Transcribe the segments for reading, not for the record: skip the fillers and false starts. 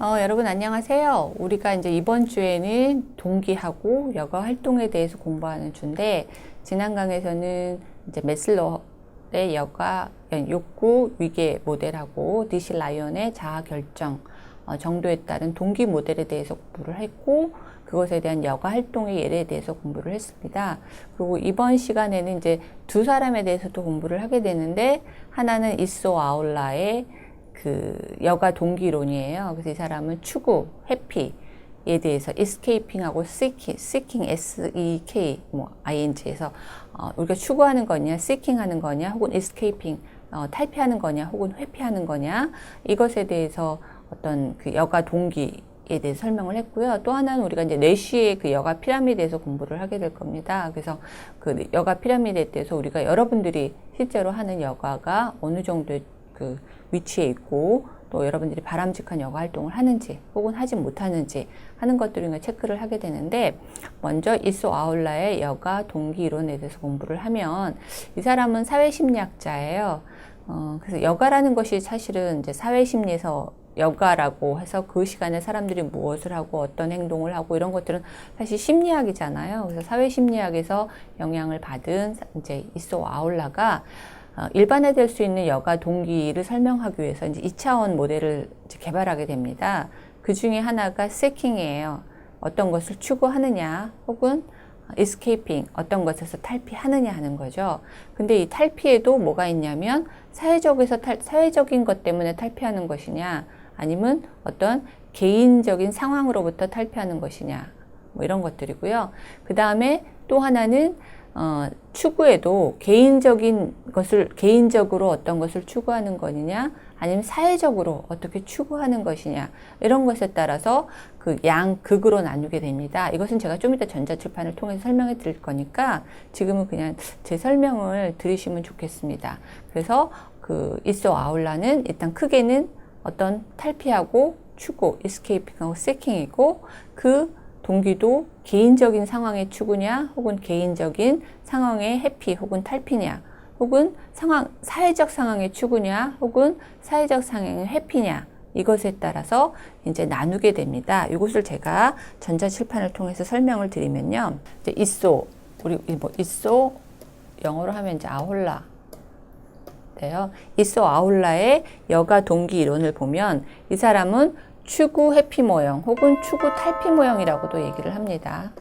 여러분 안녕하세요. 우리가 이제 이번 주에는 동기하고 여가 활동에 대해서 공부하는 주인데, 지난 강에서는 이제 매슬로우의 여가 욕구 위계 모델하고 디시 라이언의 자아 결정 정도에 따른 동기 모델에 대해서 공부를 했고, 그것에 대한 여가 활동의 예에 대해서 공부를 했습니다. 그리고 이번 시간에는 이제 두 사람에 대해서도 공부를 하게 되는데, 하나는 이소 아울라의 그 여가 동기론이에요. 그래서 이 사람은 추구, 해피에 대해서 escaping하고 seeking, S-E-K, ing에서 우리가 추구하는 거냐, seeking 하는 거냐, 혹은 escaping, 탈피하는 거냐, 혹은 회피하는 거냐, 이것에 대해서 어떤 그 여가 동기에 대해서 설명을 했고요. 또 하나는 우리가 이제 내쉬의 그 여가 피라미드에서 공부를 하게 될 겁니다. 그래서 그 여가 피라미드에 대해서 우리가 여러분들이 실제로 하는 여가가 어느 정도의 그 위치에 있고, 또 여러분들이 바람직한 여가 활동을 하는지 혹은 하지 못하는지 하는 것들을 체크를 하게 되는데, 먼저 이소 아울라의 여가 동기 이론에 대해서 공부를 하면, 이 사람은 사회심리학자예요. 그래서 여가라는 것이 사실은 이제 사회심리에서 여가라고 해서 그 시간에 사람들이 무엇을 하고 어떤 행동을 하고 이런 것들은 사실 심리학이잖아요. 그래서 사회심리학에서 영향을 받은 이제 이소 아울라가 일반화될 수 있는 여가 동기를 설명하기 위해서 이제 2차원 모델을 이제 개발하게 됩니다. 그 중에 하나가 seeking이에요. 어떤 것을 추구하느냐, 혹은 escaping, 어떤 것에서 탈피하느냐 하는 거죠. 근데 이 탈피에도 뭐가 있냐면, 사회적인 것 때문에 탈피하는 것이냐, 아니면 어떤 개인적인 상황으로부터 탈피하는 것이냐, 뭐 이런 것들이고요. 그 다음에 또 하나는 추구에도 개인적으로 어떤 것을 추구하는 것이냐, 아니면 사회적으로 어떻게 추구하는 것이냐, 이런 것에 따라서 그 양극으로 나누게 됩니다. 이것은 제가 좀 이따 전자출판을 통해서 설명해 드릴 거니까 지금은 그냥 제 설명을 들으시면 좋겠습니다. 그래서 그 이소 아울라는 일단 크게는 어떤 탈피하고 추구, escaping하고 seeking이고, 그 동기도 개인적인 상황의 추구냐, 혹은 개인적인 상황의 회피 혹은 탈피냐, 혹은 사회적 상황의 추구냐, 혹은 사회적 상황의 회피냐, 이것에 따라서 이제 나누게 됩니다. 이것을 제가 전자칠판을 통해서 설명을 드리면요. 이제 이소, 영어로 하면 이제 아울라. 이소 아울라의 여가 동기 이론을 보면, 이 사람은 추구 회피 모형 혹은 추구 탈피 모형이라고도 얘기를 합니다.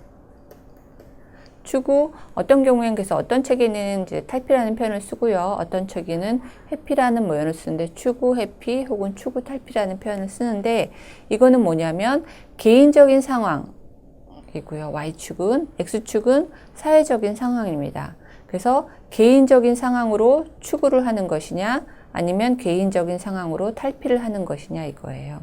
추구, 어떤 경우에는 그래서 어떤 책에는 이제 탈피라는 표현을 쓰고요. 어떤 책에는 회피라는 모형을 쓰는데, 추구 회피 혹은 추구 탈피라는 표현을 쓰는데, 이거는 뭐냐면 개인적인 상황이고요. Y축은, X축은 사회적인 상황입니다. 그래서 개인적인 상황으로 추구를 하는 것이냐, 아니면 개인적인 상황으로 탈피를 하는 것이냐, 이거예요.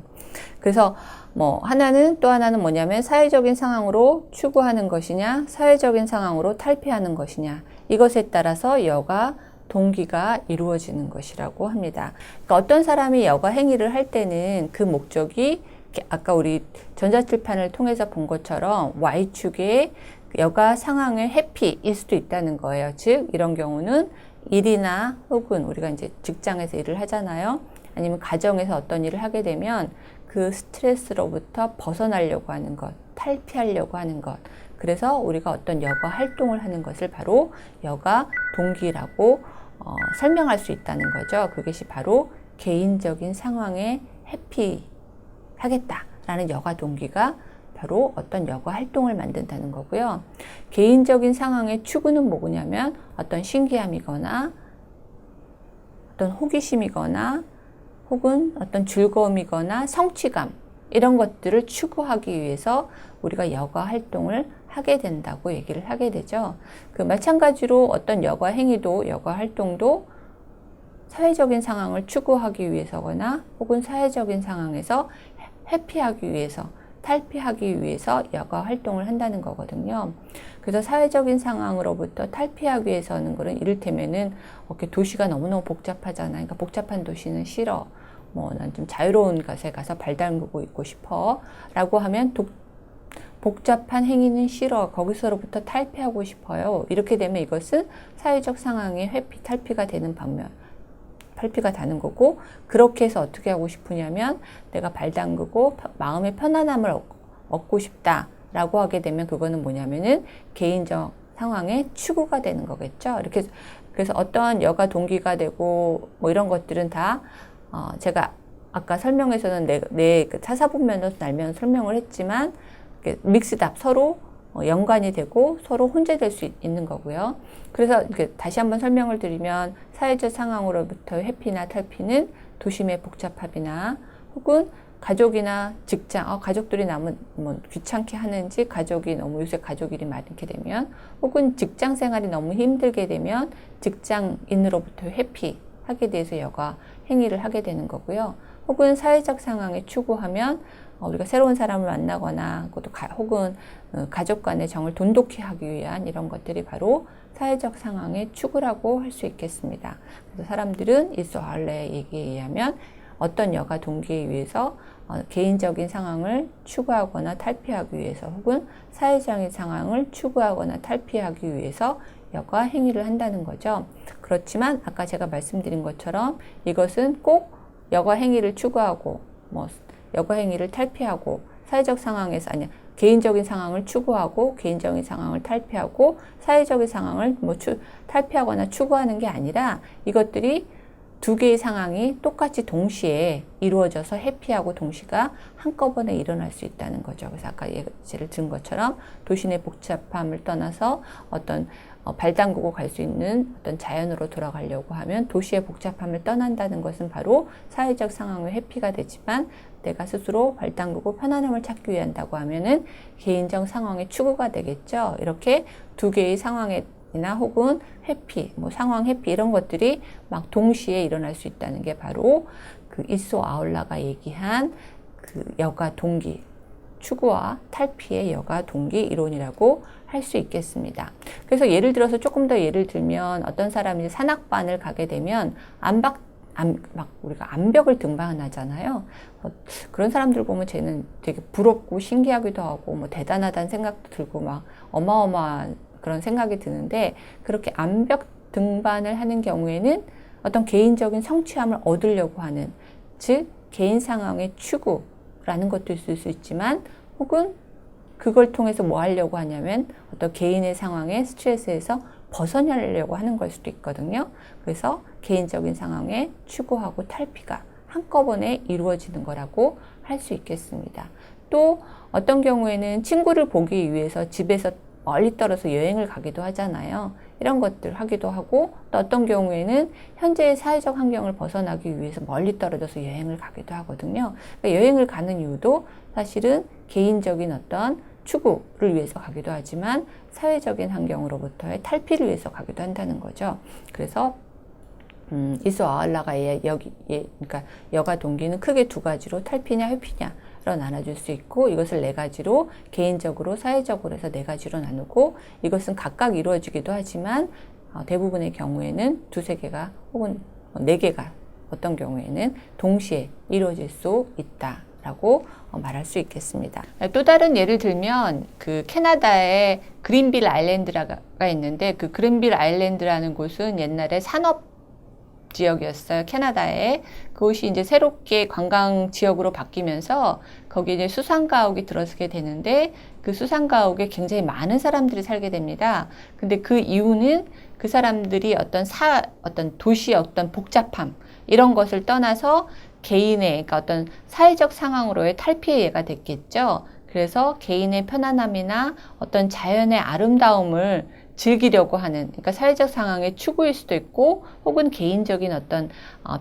그래서 또 하나는 뭐냐면 사회적인 상황으로 추구하는 것이냐, 사회적인 상황으로 탈피하는 것이냐, 이것에 따라서 여가 동기가 이루어지는 것이라고 합니다. 그러니까 어떤 사람이 여가 행위를 할 때는 그 목적이 아까 우리 전자칠판을 통해서 본 것처럼 Y축의 여가 상황의 회피일 수도 있다는 거예요. 즉, 이런 경우는 일이나 혹은 우리가 이제 직장에서 일을 하잖아요. 아니면 가정에서 어떤 일을 하게 되면 그 스트레스로부터 벗어나려고 하는 것, 탈피하려고 하는 것. 그래서 우리가 어떤 여가 활동을 하는 것을 바로 여가 동기라고 설명할 수 있다는 거죠. 그것이 바로 개인적인 상황에 회피하겠다라는 여가 동기가 바로 어떤 여가 활동을 만든다는 거고요. 개인적인 상황의 추구는 뭐냐면 어떤 신기함이거나 어떤 호기심이거나 혹은 어떤 즐거움이거나 성취감, 이런 것들을 추구하기 위해서 우리가 여가 활동을 하게 된다고 얘기를 하게 되죠. 그 마찬가지로 어떤 여가 행위도, 여가 활동도 사회적인 상황을 추구하기 위해서거나 혹은 사회적인 상황에서 회피하기 위해서, 탈피하기 위해서 여가 활동을 한다는 거거든요. 그래서 사회적인 상황으로부터 탈피하기 위해서 하는 거는, 이를테면은 도시가 너무너무 복잡하잖아요. 그러니까 복잡한 도시는 싫어. 난 좀 자유로운 곳에 가서 발 담그고 있고 싶어. 라고 하면 복잡한 행위는 싫어. 거기서로부터 탈피하고 싶어요. 이렇게 되면 이것은 사회적 상황의 회피, 탈피가 되는 탈피가 다는 거고, 그렇게 해서 어떻게 하고 싶으냐면 내가 발 담그고 마음의 편안함을 얻고 싶다라고 하게 되면 그거는 뭐냐면은 개인적 상황의 추구가 되는 거겠죠. 이렇게 그래서 어떤 여가 동기가 되고 뭐 이런 것들은 다 제가 아까 설명에서는 내 사사분면으로 날면 설명을 했지만 믹스답 서로 연관이 되고 서로 혼재될 수 있는 거고요. 그래서 다시 한번 설명을 드리면 사회적 상황으로부터 회피나 탈피는 도심의 복잡함이나 혹은 가족이나 직장, 가족들이 너무 뭐 귀찮게 하는지 가족이 너무 요새 가족 일이 많게 되면 혹은 직장 생활이 너무 힘들게 되면 직장인으로부터 회피하게 돼서 여가 행위를 하게 되는 거고요. 혹은 사회적 상황에 추구하면 우리가 새로운 사람을 만나거나 혹은 가족 간의 정을 돈독히 하기 위한 이런 것들이 바로 사회적 상황의 추구라고 할 수 있겠습니다. 그래서 사람들은 이소 아울레의 얘기에 의하면 어떤 여가 동기에 의해서 개인적인 상황을 추구하거나 탈피하기 위해서 혹은 사회적인 상황을 추구하거나 탈피하기 위해서 여가 행위를 한다는 거죠. 그렇지만 아까 제가 말씀드린 것처럼 이것은 꼭 여가 행위를 추구하고 여가 행위를 탈피하고 사회적 상황에서 개인적인 상황을 추구하고 개인적인 상황을 탈피하고 사회적인 상황을 탈피하거나 추구하는 게 아니라 이것들이 두 개의 상황이 똑같이 동시에 이루어져서 해피하고 동시가 한꺼번에 일어날 수 있다는 거죠. 그래서 아까 예를 든 것처럼 도시의 복잡함을 떠나서 어떤 발 담그고 갈 수 있는 어떤 자연으로 돌아가려고 하면 도시의 복잡함을 떠난다는 것은 바로 사회적 상황의 회피가 되지만 내가 스스로 발 담그고 편안함을 찾기 위한다고 하면은 개인적 상황의 추구가 되겠죠. 이렇게 두 개의 상황이나 혹은 회피, 상황 회피 이런 것들이 막 동시에 일어날 수 있다는 게 바로 그 이소 아울라가 얘기한 그 여가 동기, 추구와 탈피의 여가 동기 이론이라고 할 수 있겠습니다. 그래서 예를 들어서 조금 더 예를 들면 어떤 사람이 산악반을 가게 되면 우리가 암벽을 등반하잖아요. 그런 사람들 보면 쟤는 되게 부럽고 신기하기도 하고 대단하다는 생각도 들고 막 어마어마한 그런 생각이 드는데 그렇게 암벽 등반을 하는 경우에는 어떤 개인적인 성취함을 얻으려고 하는 즉 개인 상황의 추구라는 것도 있을 수 있지만 혹은 그걸 통해서 뭐 하려고 하냐면 어떤 개인의 상황의 스트레스에서 벗어나려고 하는 걸 수도 있거든요. 그래서 개인적인 상황에 추구하고 탈피가 한꺼번에 이루어지는 거라고 할 수 있겠습니다. 또 어떤 경우에는 친구를 보기 위해서 집에서 멀리 떨어져 여행을 가기도 하잖아요. 이런 것들 하기도 하고 또 어떤 경우에는 현재의 사회적 환경을 벗어나기 위해서 멀리 떨어져서 여행을 가기도 하거든요. 그러니까 여행을 가는 이유도 사실은 개인적인 어떤 추구를 위해서 가기도 하지만 사회적인 환경으로부터의 탈피를 위해서 가기도 한다는 거죠. 그래서 이소 아울라가 그러니까 여가 동기는 크게 두 가지로 탈피냐 회피냐로 나눠줄 수 있고 이것을 네 가지로 개인적으로 사회적으로 해서 네 가지로 나누고 이것은 각각 이루어지기도 하지만 대부분의 경우에는 두세 개가 혹은 네 개가 어떤 경우에는 동시에 이루어질 수 있다라고 말할 수 있겠습니다. 또 다른 예를 들면 그 캐나다의 그린빌 아일랜드가 있는데 그 그린빌 아일랜드라는 곳은 옛날에 산업 지역이었어요. 캐나다에. 그곳이 이제 새롭게 관광 지역으로 바뀌면서 거기에 이제 수상가옥이 들어서게 되는데 그 수상가옥에 굉장히 많은 사람들이 살게 됩니다. 근데 그 이유는 그 사람들이 어떤 도시의 어떤 복잡함 이런 것을 떠나서 개인의 그러니까 어떤 사회적 상황으로의 탈피의 예가 됐겠죠. 그래서 개인의 편안함이나 어떤 자연의 아름다움을 즐기려고 하는 그러니까 사회적 상황의 추구일 수도 있고 혹은 개인적인 어떤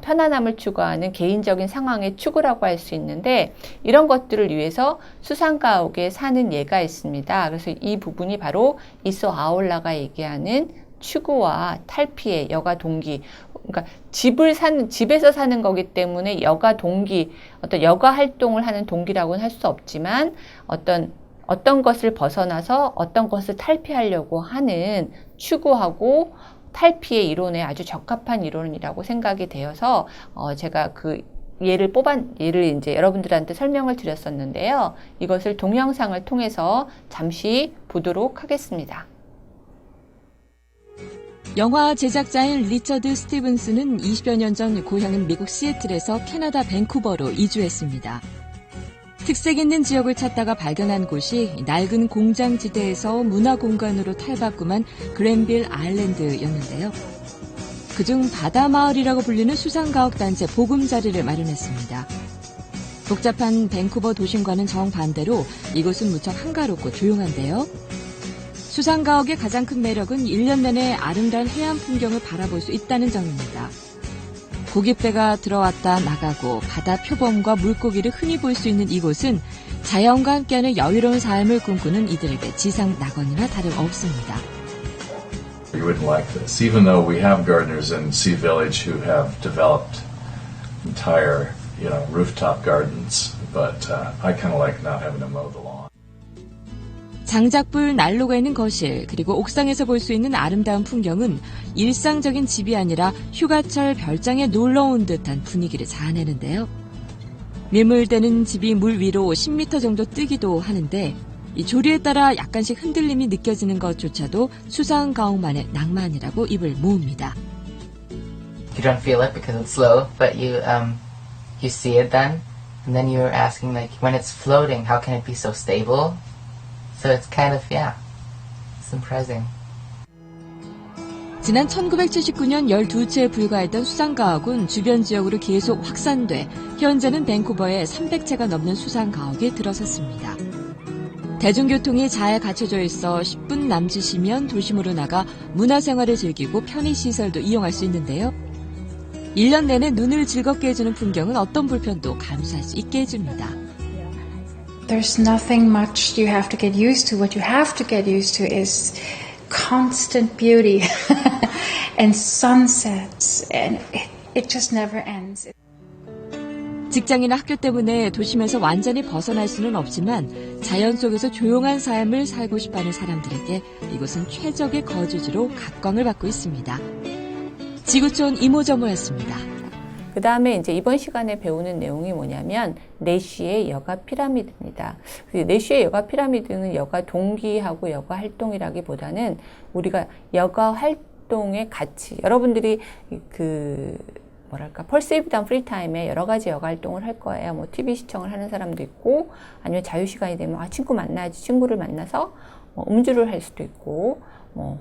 편안함을 추구하는 개인적인 상황의 추구라고 할 수 있는데 이런 것들을 위해서 수상가옥에 사는 예가 있습니다. 그래서 이 부분이 바로 이소 아울라가 얘기하는 추구와 탈피의 여가 동기 그러니까 집에서 사는 거기 때문에 여가 동기 어떤 여가 활동을 하는 동기라고는 할 수 없지만 어떤 것을 벗어나서 어떤 것을 탈피하려고 하는 추구하고 탈피의 이론에 아주 적합한 이론이라고 생각이 되어서 제가 그 예를 이제 여러분들한테 설명을 드렸었는데요. 이것을 동영상을 통해서 잠시 보도록 하겠습니다. 영화 제작자인 리처드 스티븐스는 20여 년 전 고향인 미국 시애틀에서 캐나다 밴쿠버로 이주했습니다. 특색 있는 지역을 찾다가 발견한 곳이 낡은 공장지대에서 문화공간으로 탈바꿈한 그랜빌 아일랜드였는데요. 그중 바다마을이라고 불리는 수상가옥단지 보금자리를 마련했습니다. 복잡한 밴쿠버 도심과는 정반대로 이곳은 무척 한가롭고 조용한데요. 수상가옥의 가장 큰 매력은 1년 내내 아름다운 해안 풍경을 바라볼 수 있다는 점입니다. 고깃배가 들어왔다 나가고 바다 표범과 물고기를 흔히 볼 수 있는 이곳은 자연과 함께하는 여유로운 삶을 꿈꾸는 이들에게 지상 낙원이나 다름없습니다. You wouldn't like this, even though we have gardeners in Sea Village who have developed entire, rooftop gardens, but I kind of like not having to mow the lawn. 장작불 난로가 있는 거실, 그리고 옥상에서 볼 수 있는 아름다운 풍경은 일상적인 집이 아니라 휴가철 별장에 놀러온 듯한 분위기를 자아내는데요. 밀물대는 집이 물 위로 10m 정도 뜨기도 하는데 이 조리에 따라 약간씩 흔들림이 느껴지는 것조차도 수상가옥만의 낭만이라고 입을 모읍니다. You don't feel it because it's slow, but you see it then, and then you're asking when it's floating, how can it be so stable? So it's kind of, it's impressive. 지난 1979년 12채에 불과했던 수상가옥은 주변 지역으로 계속 확산돼 현재는 밴쿠버에 300채가 넘는 수상가옥이 들어섰습니다. 대중교통이 잘 갖춰져 있어 10분 남짓이면 도심으로 나가 문화생활을 즐기고 편의시설도 이용할 수 있는데요. 1년 내내 눈을 즐겁게 해주는 풍경은 어떤 불편도 감수할 수 있게 해줍니다. There's nothing much you have to get used to. What you have to get used to is constant beauty and sunsets, and it just never ends. 직장이나 학교 때문에 도심에서 완전히 벗어날 수는 없지만 자연 속에서 조용한 삶을 살고 싶어하는 사람들에게 이곳은 최적의 거주지로 각광을 받고 있습니다. 지구촌 이모저모였습니다. 그 다음에 이제 이번 시간에 배우는 내용이 뭐냐면 내쉬의 여가 피라미드입니다. 내쉬의 여가 피라미드는 여가 동기하고 여가 활동이라기보다는 우리가 여가 활동의 가치, 여러분들이 펄세이브 단 프리타임에 여러 가지 여가 활동을 할 거예요. 뭐 TV 시청을 하는 사람도 있고 아니면 자유시간이 되면 친구 만나야지 친구를 만나서 음주를 할 수도 있고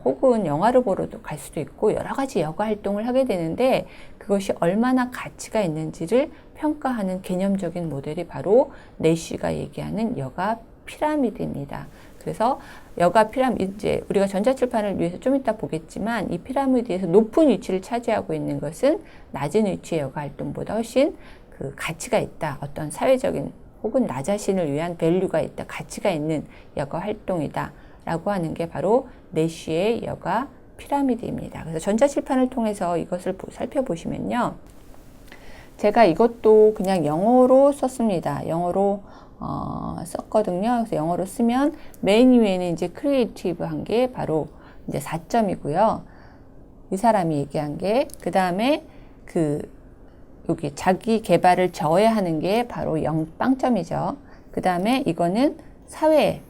혹은 영화를 보러도 갈 수도 있고 여러 가지 여가 활동을 하게 되는데 그것이 얼마나 가치가 있는지를 평가하는 개념적인 모델이 바로 내쉬가 얘기하는 여가 피라미드입니다. 그래서 여가 피라미드, 이제 우리가 전자출판을 위해서 좀 이따 보겠지만 이 피라미드에서 높은 위치를 차지하고 있는 것은 낮은 위치의 여가 활동보다 훨씬 가치가 있다. 어떤 사회적인 혹은 나 자신을 위한 밸류가 있다. 가치가 있는 여가 활동이다. 라고 하는 게 바로 내쉬의 여가 피라미드입니다. 그래서 전자칠판을 통해서 이것을 살펴보시면요. 제가 이것도 그냥 영어로 썼습니다. 영어로 썼거든요. 그래서 영어로 쓰면 맨 위에는 이제 크리에이티브 한 게 바로 이제 4점이고요. 이 사람이 얘기한 게, 그 다음에 여기 자기 개발을 저해하는 게 바로 0빵점이죠. 그 다음에 이거는 사회에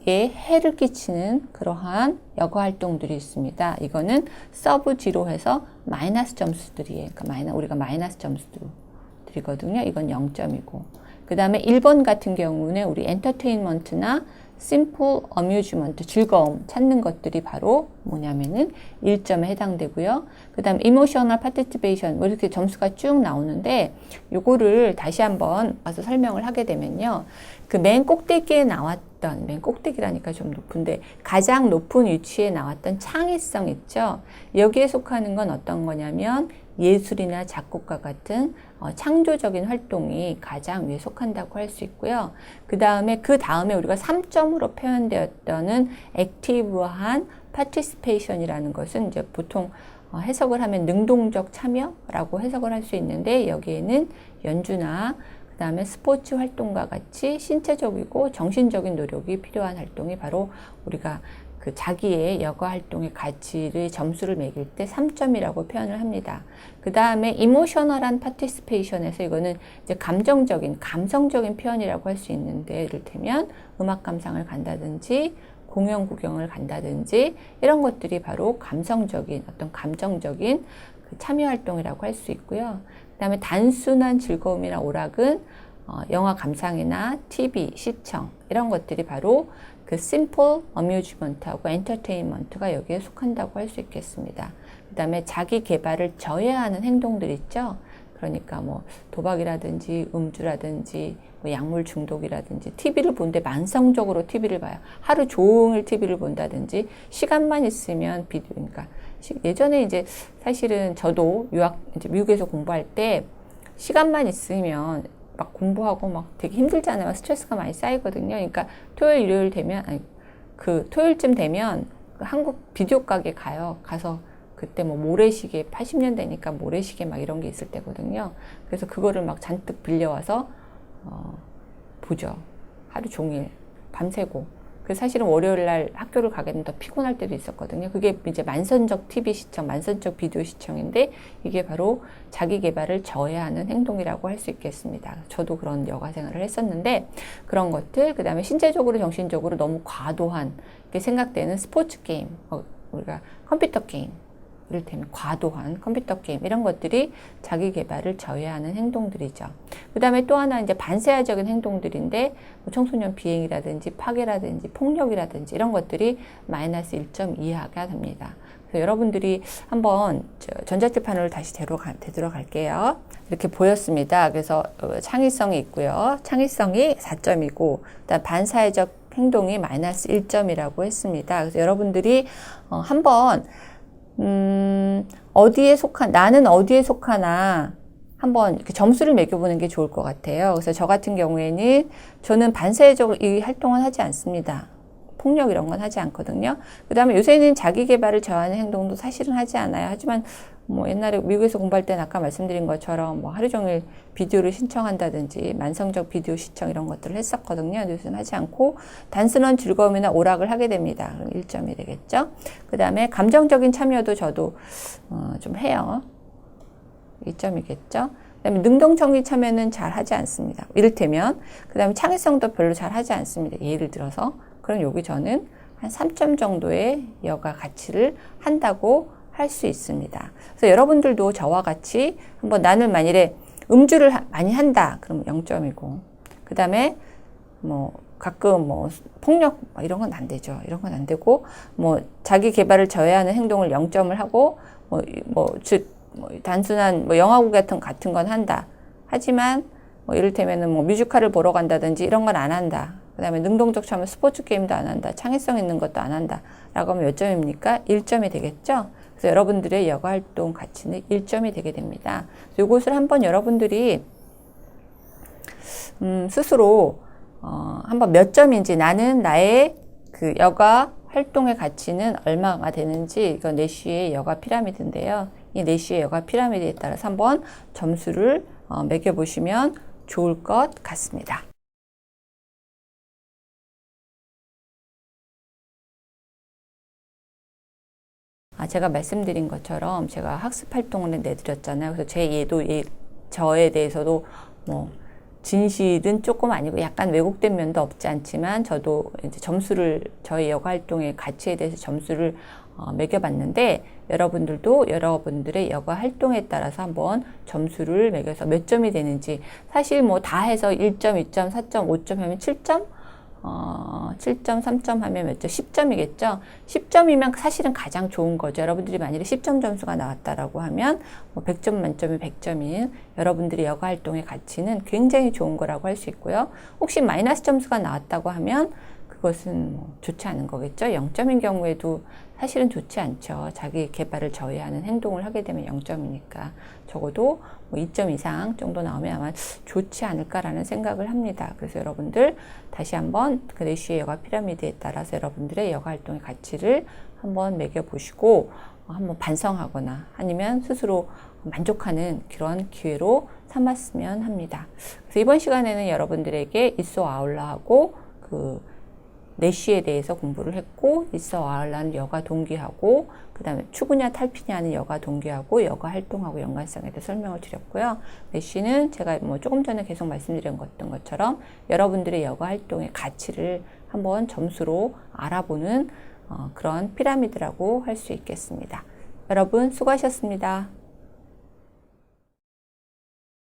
해를 끼치는 그러한 여가 활동들이 있습니다. 이거는 서브 지로해서 마이너스 점수들이에요. 그러니까 우리가 마이너스 점수들이거든요. 이건 0점이고. 그 다음에 1번 같은 경우는 우리 엔터테인먼트나 심플 어뮤즈먼트, 즐거움 찾는 것들이 바로 뭐냐면은 1점에 해당되고요. 그 다음에 이모셔널 파티시페이션, 뭐 이렇게 점수가 쭉 나오는데 요거를 다시 한번 와서 설명을 하게 되면요. 그 맨 꼭대기에 나왔던, 맨 꼭대기라니까 좀 높은데 가장 높은 위치에 나왔던 창의성 있죠. 여기에 속하는 건 어떤 거냐면 예술이나 작곡가 같은 창조적인 활동이 가장 위에 속한다고 할 수 있고요. 그 다음에 우리가 3점으로 표현되었던 액티브한 파티시페이션이라는 것은 이제 보통 해석을 하면 능동적 참여라고 해석을 할 수 있는데 여기에는 연주나 그 다음에 스포츠 활동과 같이 신체적이고 정신적인 노력이 필요한 활동이 바로 우리가 자기의 여가 활동의 가치를 점수를 매길 때 3점이라고 표현을 합니다. 그 다음에 이모셔널한 파티시페이션에서 이거는 이제 감성적인 표현이라고 할 수 있는데, 이를테면 음악 감상을 간다든지 공연 구경을 간다든지 이런 것들이 바로 감성적인 어떤 감정적인 그 참여 활동이라고 할 수 있고요. 그 다음에 단순한 즐거움이나 오락은 영화 감상이나 TV 시청 이런 것들이 바로 그 simple amusement하고 entertainment가 여기에 속한다고 할 수 있겠습니다. 그 다음에 자기 개발을 저해하는 행동들 있죠. 그러니까 뭐 도박이라든지 음주라든지 뭐 약물 중독이라든지 TV를 보는데 만성적으로 TV를 봐요. 하루 종일 TV를 본다든지 시간만 있으면 비디오, 그러니까 예전에 이제 사실은 저도 이제 미국에서 공부할 때 시간만 있으면 막 공부하고 막 되게 힘들잖아요. 스트레스가 많이 쌓이거든요. 그러니까 토요일, 일요일 되면, 그 토요일쯤 되면 그 한국 비디오 가게 가서 그때 뭐 모래시계 80년대니까 모래시계 막 이런 게 있을 때거든요. 그래서 그거를 막 잔뜩 빌려와서 보죠. 하루 종일 밤새고. 그래서 사실은 월요일 날 학교를 가게는 더 피곤할 때도 있었거든요. 그게 이제 만선적 TV 시청, 만선적 비디오 시청인데 이게 바로 자기 개발을 저해하는 행동이라고 할 수 있겠습니다. 저도 그런 여가 생활을 했었는데 그런 것들, 그 다음에 신체적으로 정신적으로 너무 과도한 게 생각되는 스포츠 게임, 우리가 컴퓨터 게임, 이를테면 과도한 컴퓨터 게임 이런 것들이 자기 개발을 저해하는 행동들이죠. 그 다음에 또 하나 이제 반세아적인 행동들인데 뭐 청소년 비행이라든지 파괴라든지 폭력이라든지 이런 것들이 마이너스 1점 이하가 됩니다. 그래서 여러분들이 한번 전자칠판으로 다시 되돌아갈게요. 이렇게 보였습니다. 그래서 창의성이 있고요. 창의성이 4점이고 그다음 반사회적 행동이 마이너스 1점이라고 했습니다. 그래서 여러분들이 한번 나는 어디에 속하나 한번 이렇게 점수를 매겨보는 게 좋을 것 같아요. 그래서 저 같은 경우에는 저는 반사회적으로 이 활동은 하지 않습니다. 폭력 이런 건 하지 않거든요. 그 다음에 요새는 자기 개발을 저하는 행동도 사실은 하지 않아요. 하지만 뭐 옛날에 미국에서 공부할 때는 아까 말씀드린 것처럼 뭐 하루 종일 비디오를 신청한다든지 만성적 비디오 시청 이런 것들을 했었거든요. 요새는 하지 않고 단순한 즐거움이나 오락을 하게 됩니다. 그럼 1점이 되겠죠. 그 다음에 감정적인 참여도 저도 좀 해요. 2점이겠죠. 그 다음에 능동적인 참여는 잘 하지 않습니다. 이를테면 그 다음에 창의성도 별로 잘 하지 않습니다. 예를 들어서 그럼 여기 저는 한 3점 정도의 여가 가치를 한다고 할 수 있습니다. 그래서 여러분들도 저와 같이 한번 나는 만일에 음주를 많이 한다. 그럼 0점이고. 그 다음에 뭐 가끔 뭐 폭력 이런 건 안 되죠. 이런 건 안 되고 뭐 자기 개발을 저해하는 행동을 0점을 하고 즉 단순한 뭐 영화국 같은 건 한다. 하지만 뭐 이를테면은 뭐 뮤지컬을 보러 간다든지 이런 건 안 한다. 그 다음에 능동적 참여 스포츠 게임도 안 한다. 창의성 있는 것도 안 한다. 라고 하면 몇 점입니까? 1점이 되겠죠? 그래서 여러분들의 여가 활동 가치는 1점이 되게 됩니다. 이것을 한번 여러분들이 스스로 한번 몇 점인지 나는 나의 그 여가 활동의 가치는 얼마가 되는지 이건 내쉬의 여가 피라미드인데요. 이 내쉬의 여가 피라미드에 따라서 한번 점수를 매겨보시면 좋을 것 같습니다. 제가 말씀드린 것처럼 제가 학습 활동을 내드렸잖아요. 그래서 저에 대해서도 뭐 진실은 조금 아니고 약간 왜곡된 면도 없지 않지만 저도 이제 저희 여가 활동의 가치에 대해서 점수를 매겨봤는데 여러분들도 여러분들의 여가 활동에 따라서 한번 점수를 매겨서 몇 점이 되는지 사실 뭐 다 해서 1점, 2점, 4점, 5점 하면 7점? 7점, 3점 하면 몇 점? 10점이겠죠? 10점이면 사실은 가장 좋은 거죠. 여러분들이 만약에 10점 점수가 나왔다라고 하면 뭐 100점 만점이 100점인 여러분들의 여가 활동의 가치는 굉장히 좋은 거라고 할 수 있고요. 혹시 마이너스 점수가 나왔다고 하면 그것은 뭐 좋지 않은 거겠죠. 0점인 경우에도 사실은 좋지 않죠. 자기 개발을 저해하는 행동을 하게 되면 0점이니까 적어도 뭐 2점 이상 정도 나오면 아마 좋지 않을까라는 생각을 합니다. 그래서 여러분들 다시 한번 그 내쉬의 여가 피라미드에 따라서 여러분들의 여가 활동의 가치를 한번 매겨보시고 한번 반성하거나 아니면 스스로 만족하는 그런 기회로 삼았으면 합니다. 그래서 이번 시간에는 여러분들에게 있어 아울러하고 그 내쉬에 대해서 공부를 했고 있어 아울러는 여가 동기하고 그 다음에 추구냐 탈피냐는 여가 동기하고 여가 활동하고 연관성에 대해 설명을 드렸고요. 내쉬는 제가 뭐 조금 전에 계속 말씀드린 것처럼 여러분들의 여가 활동의 가치를 한번 점수로 알아보는 그런 피라미드라고 할 수 있겠습니다. 여러분 수고하셨습니다.